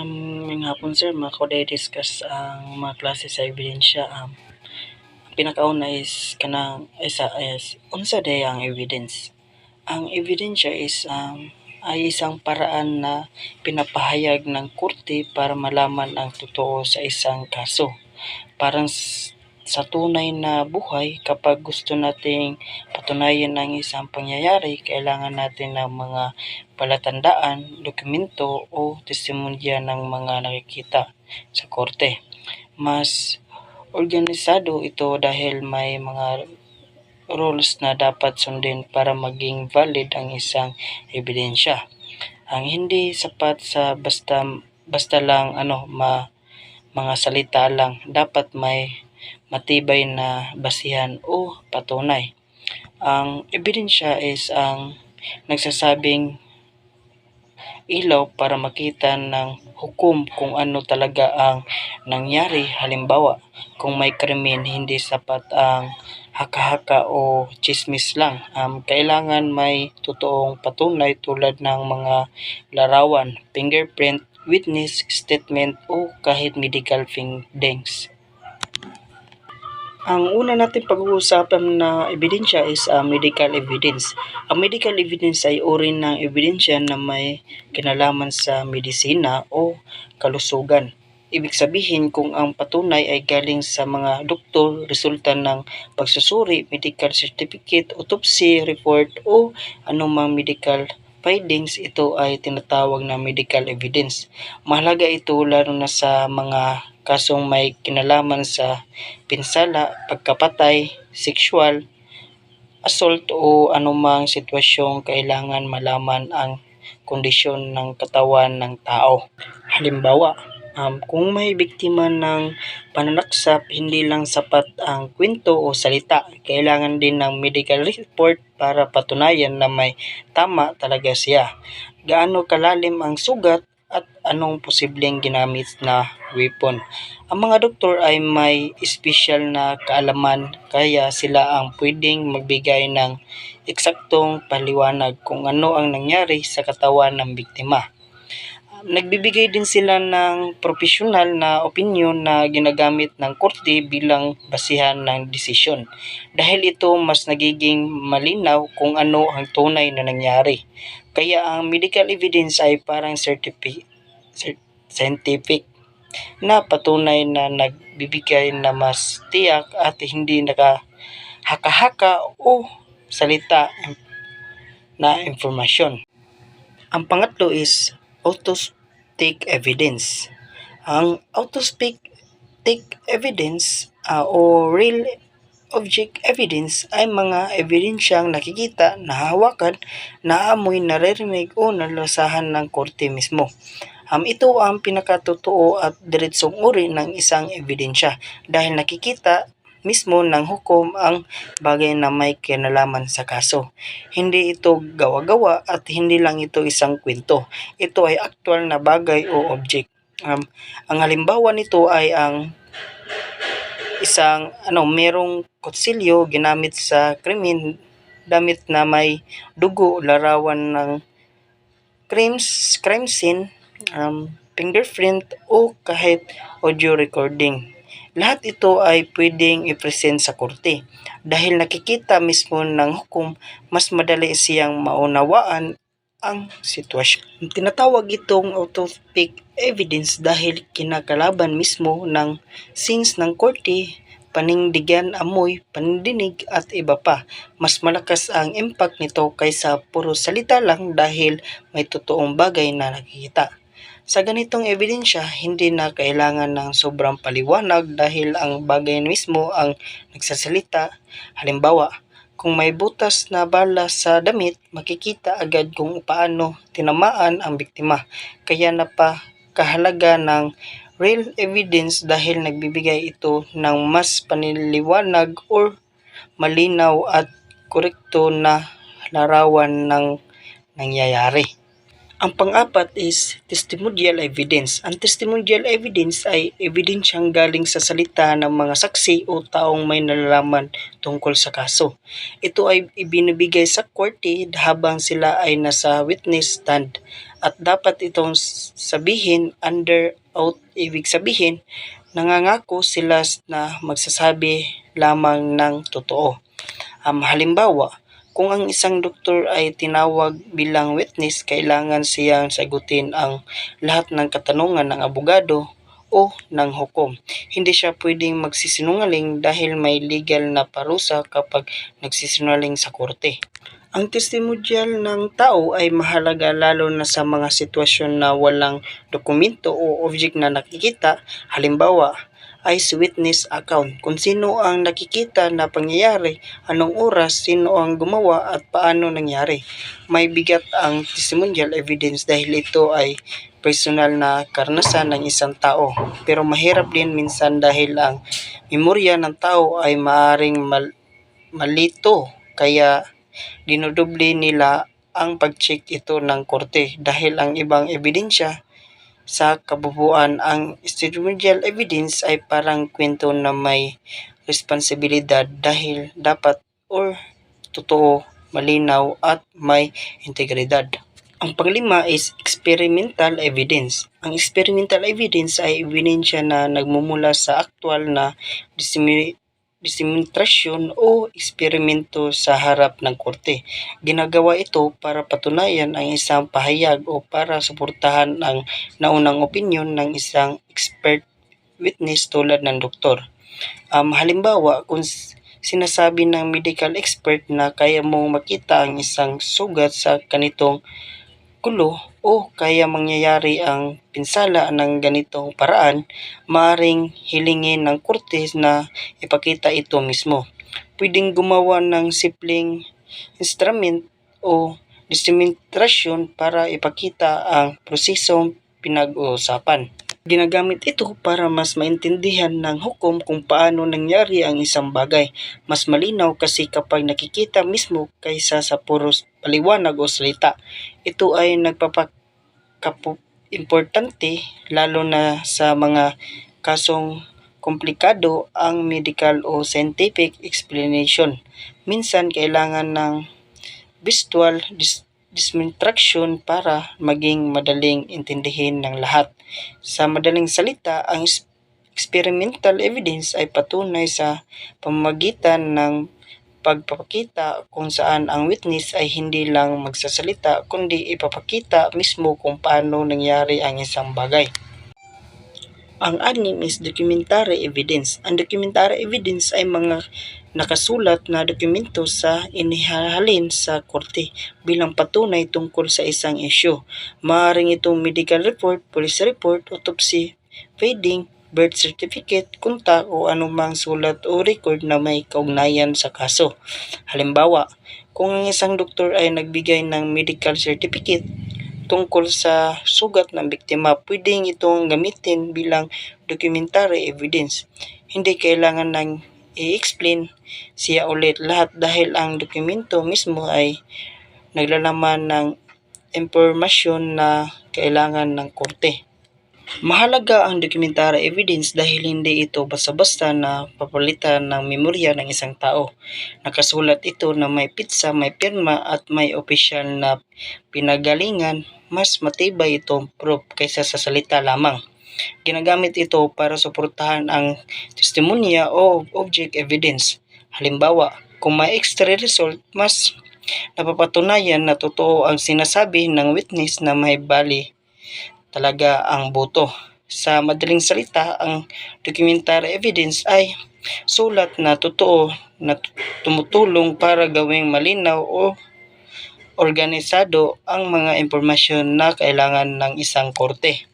Ngayong hapon sir, mako discuss ang mga klase sa ebidensya. Pinakauna is kanang isa is unsa day ang evidence. Ang ebidensya is ay isang paraan na pinapahayag ng korte para malaman ang totoo sa isang kaso. Parang sa tunay na buhay, kapag gusto nating patunayan ang isang pangyayari, kailangan natin ng mga palatandaan, dokumento o testimonya ng mga nakikita sa korte. Mas organisado ito dahil may mga rules na dapat sundin para maging valid ang isang ebidensya. Ang hindi sapat sa basta lang mga salita lang, dapat may matibay na basihan o patunay. Ang ebidensya is ang nagsasabing ilaw para makita ng hukom kung ano talaga ang nangyari. Halimbawa, kung may krimen, hindi sapat ang haka-haka o chismis lang. Kailangan may totoong patunay tulad ng mga larawan, fingerprint, witness statement o kahit medical findings. Ang una natin pag-uusapan na ebidensya is medical evidence. Ang medical evidence ay uri ng ebidensya na may kinalaman sa medisina o kalusugan. Ibig sabihin, kung ang patunay ay galing sa mga doktor, resulta ng pagsusuri, medical certificate, autopsy report o anumang medical findings, ito ay tinatawag na medical evidence. Mahalaga ito lalo na sa mga kasong may kinalaman sa pinsala, pagkapatay, sexual assault o anumang sitwasyong kailangan malaman ang kondisyon ng katawan ng tao. Halimbawa, kung may biktima ng pananaksak, hindi lang sapat ang kwento o salita. Kailangan din ng medical report para patunayan na may tama talaga siya. Gaano kalalim ang sugat at anong posibleng ginamit na weapon. Ang mga doktor ay may espesyal na kaalaman, kaya sila ang pwedeng magbigay ng eksaktong paliwanag kung ano ang nangyari sa katawan ng biktima. Nagbibigay din sila ng profesional na opinyon na ginagamit ng korte bilang basihan ng desisyon. Dahil ito, mas nagiging malinaw kung ano ang tunay na nangyari. Kaya ang medical evidence ay parang scientific na patunay na nagbibigay na mas tiyak at hindi nakahaka-haka o salita na informasyon. Ang pangatlo is autopsy evidence. Ang autopsy evidence o real object evidence ay mga ebidensyang nakikita, nahahawakan, naamoy, naririnig o nalasahan ng korte mismo. Ito ang pinakatotoo at diretsong uri ng isang ebidensya dahil nakikita mismo ng hukom ang bagay na may kinalaman sa kaso. Hindi ito gawa-gawa at hindi lang ito isang kwento. Ito ay aktual na bagay o object. Ang halimbawa nito ay ang isang merong kutsilyo ginamit sa krimen, damit na may dugo, larawan ng crime scene, fingerprint o kahit audio recording. Lahat ito ay pwedeng i-present sa korte. Dahil nakikita mismo ng hukom, mas madali siyang maunawaan ang sitwasyon. Tinatawag itong autopsy evidence dahil kinakalaban mismo ng scenes ng korte, panindigan, amoy, panindinig at iba pa. Mas malakas ang impact nito kaysa puro salita lang dahil may totoong bagay na nakikita. Sa ganitong ebidensya, hindi na kailangan ng sobrang paliwanag dahil ang bagay mismo ang nagsasalita. Halimbawa, kung may butas na bala sa damit, makikita agad kung paano tinamaan ang biktima. Kaya napakahalaga ng real evidence dahil nagbibigay ito ng mas paniliwanag o malinaw at korekto na larawan ng nangyayari. Ang pang-apat is testimonial evidence. Ang testimonial evidence ay ebidensyang galing sa salita ng mga saksi o taong may nalalaman tungkol sa kaso. Ito ay ibinibigay sa korte habang sila ay nasa witness stand. at dapat itong sabihin under oath. Ibig sabihin, nangangako sila na magsasabi lamang ng totoo. Halimbawa, kung ang isang doktor ay tinawag bilang witness, kailangan siyang sagutin ang lahat ng katanungan ng abogado o ng hukom. Hindi siya pwedeng magsisinungaling dahil may legal na parusa kapag nagsisinungaling sa korte. Ang testimonyal ng tao ay mahalaga lalo na sa mga sitwasyon na walang dokumento o object na nakikita. Halimbawa, eyewitness account. Kung sino ang nakikita na pangyayari, anong oras, sino ang gumawa at paano nangyari. May bigat ang testimonial evidence dahil ito ay personal na karanasan ng isang tao. Pero mahirap din minsan dahil ang memorya ng tao ay maaring malito, kaya dinodoble nila ang pag-check ito ng korte dahil ang ibang ebidensya sa kabubuan. Ang testimonial evidence ay parang kwento na may responsibilidad dahil dapat or totoo, malinaw at may integridad. Ang panglima is experimental evidence. Ang experimental evidence ay ebidensya na nagmumula sa aktwal na demonstrasyon o eksperimento sa harap ng korte. Ginagawa ito para patunayan ang isang pahayag o para suportahan ang naunang opinyon ng isang expert witness tulad ng doktor. Halimbawa, kung sinasabi ng medical expert na kaya mong makita ang isang sugat sa ganitong gulo o kaya mangyayari ang pinsala ng ganitong paraan, maaaring hilingin ng korte na ipakita ito mismo. Pwedeng gumawa ng simpleng instrument o demonstrasyon para ipakita ang prosesong pinag-uusapan. Ginagamit ito para mas maintindihan ng hukom kung paano nangyari ang isang bagay. Mas malinaw kasi kapag nakikita mismo kaysa sa puros paliwanag o salita. Ito ay importante lalo na sa mga kasong komplikado ang medical o scientific explanation. Minsan kailangan ng visual demonstration para maging madaling intindihin ng lahat. Sa madaling salita, ang experimental evidence ay patunay sa pamamagitan ng pagpapakita kung saan ang witness ay hindi lang magsasalita kundi ipapakita mismo kung paano nangyari ang isang bagay. Ang anim is documentary evidence. Ang documentary evidence ay mga nakasulat na dokumento sa inihahalin sa korte bilang patunay tungkol sa isang issue. Maaaring itong medical report, police report, autopsy, finding, birth certificate, kontak o anumang sulat o record na may kaugnayan sa kaso. Halimbawa, kung ang isang doktor ay nagbigay ng medical certificate tungkol sa sugat ng biktima, pwedeng itong gamitin bilang documentary evidence. Hindi kailangan nang i-explain siya ulit lahat dahil ang dokumento mismo ay naglalaman ng impormasyon na kailangan ng korte. Mahalaga ang documentary evidence dahil hindi ito basta-basta na papalitan ng memorya ng isang tao. Nakasulat ito na may pitsa, may pirma at may opisyal na pinagalingan. Mas matibay itong proof kaysa sa salita lamang. Ginagamit ito para suportahan ang testimonya o object evidence. Halimbawa, kung may extra result, mas napapatunayan na totoo ang sinasabi ng witness na may bali talaga ang boto. Sa madaling salita, ang documentary evidence ay sulat na totoo na tumutulong para gawing malinaw o organisado ang mga impormasyon na kailangan ng isang korte.